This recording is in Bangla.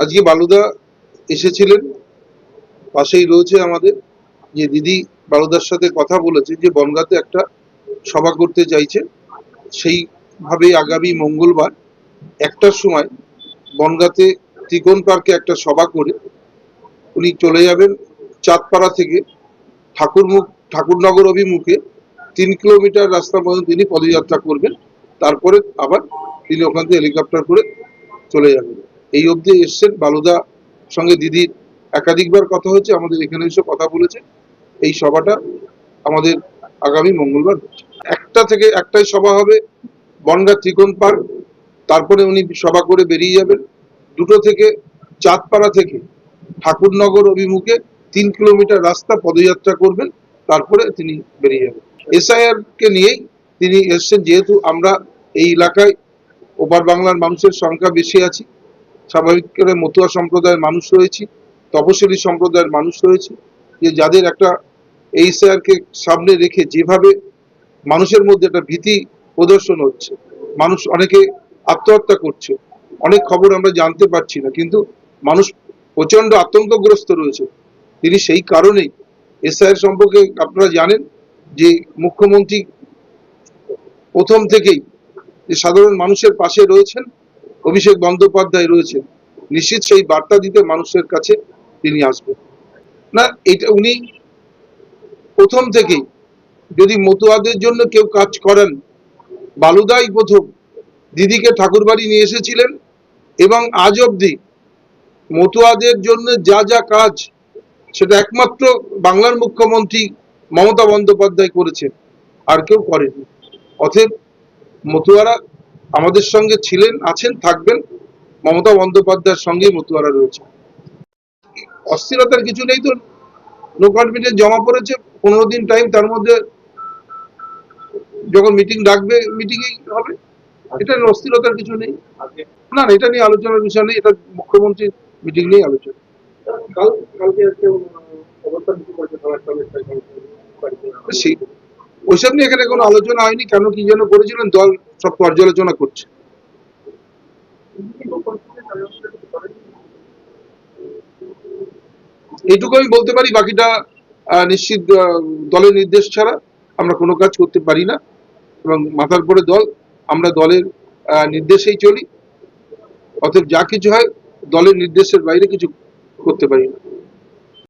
আজকে বালুদা এসেছিলেন, পাশেই রয়েছে আমাদের যে দিদি বালুদার সাথে কথা বলেছে যে বনগাঁতে একটা সভা করতে চাইছে। সেইভাবে আগামী মঙ্গলবার 1টার সময় বনগাঁতে ত্রিকোণ পার্কে একটা সভা করে উনি চলে যাবেন চাঁদপাড়া থেকে ঠাকুরনগর অভিমুখে 3 কিলোমিটার রাস্তা পর্যন্ত তিনি পদযাত্রা করবেন। তারপরে আবার তিনি ওখান থেকে হেলিকপ্টার করে চলে যাবেন। এই অবধি এসছেন। বালুদা সঙ্গে দিদির একাধিকবার কথা হচ্ছে, আমাদের এখানে এসে কথা বলেছে। এই সভাটা আমাদের আগামী মঙ্গলবার হচ্ছে। 1টা থেকে 1টায় সভা হবে বনগাঁ ত্রিকোণ পার্ক, তারপরে উনি সভা করে বেরিয়ে যাবেন। 2টো থেকে চাঁদপাড়া থেকে ঠাকুরনগর অভিমুখে 3 কিলোমিটার রাস্তা পদযাত্রা করবেন, তারপরে তিনি বেরিয়ে যাবেন। এসআইআর কে নিয়েই তিনি এসছেন, যেহেতু আমরা এই এলাকায় ওপার বাংলার মানুষের সংখ্যা বেশি আছে, স্বাভাবিক করে মতুয়া সম্প্রদায়ের মানুষ রয়েছে, তপশিলি সম্প্রদায়ের মানুষ রয়েছে, যে যাদের একটা এসআইআর কে সামনে রেখে যেভাবে মানুষের মধ্যে একটা ভীতি প্রদর্শন হচ্ছে, মানুষ অনেকে আত্মহত্যা করছে, অনেক খবর আমরা জানতে পারছি না, কিন্তু মানুষ প্রচন্ড আতঙ্কগ্রস্ত রয়েছে। তিনি সেই কারণেই এসআইআর সম্পর্কে আপনারা জানেন যে মুখ্যমন্ত্রী প্রথম থেকেই যে সাধারণ মানুষের পাশে রয়েছেন, অভিষেক বন্দ্যোপাধ্যায় রয়েছেন, নিশ্চিত সেই বার্তা দিতে মানুষের কাছে তিনি আসবেন। না, এটা উনি প্রথম থেকেই, যদি মতুয়াদের জন্য কেউ কাজ করেন, বালুদাই প্রথম দিদিকে ঠাকুরবাড়ি নিয়ে এসেছিলেন, এবং আজ অবধি মতুয়াদের জন্য যা যা কাজ সেটা একমাত্র বাংলার মুখ্যমন্ত্রী মমতা বন্দ্যোপাধ্যায় করেছেন, আর কেউ করেনি। অতএব মতুয়ারা আমাদের সঙ্গে ছিলেন, আছেন, থাকবেন। মমতা বন্দ্যোপাধ্যায়ের সঙ্গে মতুয়ারা রয়েছে। অস্থিরতার কিছু নেই তো। নো কনফিডেন্স জমা পড়েছে, 15 দিন টাইম, তার মধ্যে যখন মিটিং ডাকবে মিটিংই হবে। এটা অস্থিরতার কিছু নেই। না, এটা নিয়ে আলোচনার বিষয় নেই, এটা মুখ্যমন্ত্রীর মিটিং নিয়ে আলোচনা। ওইসব নিয়ে এখানে কোনো আলোচনা হয়নি। কেন কি যেন করেছিলেন, দল সব পর্যালোচনা করছে। এইটুকু আমি বলতে পারি, বাকিটা নিশ্চিত দলের নির্দেশ ছাড়া আমরা কোনো কাজ করতে পারি না, এবং মাথার পরে দল, আমরা দলের নির্দেশেই চলি। অতএব যা কিছু হয় দলের নির্দেশের বাইরে কিছু করতে পারি না।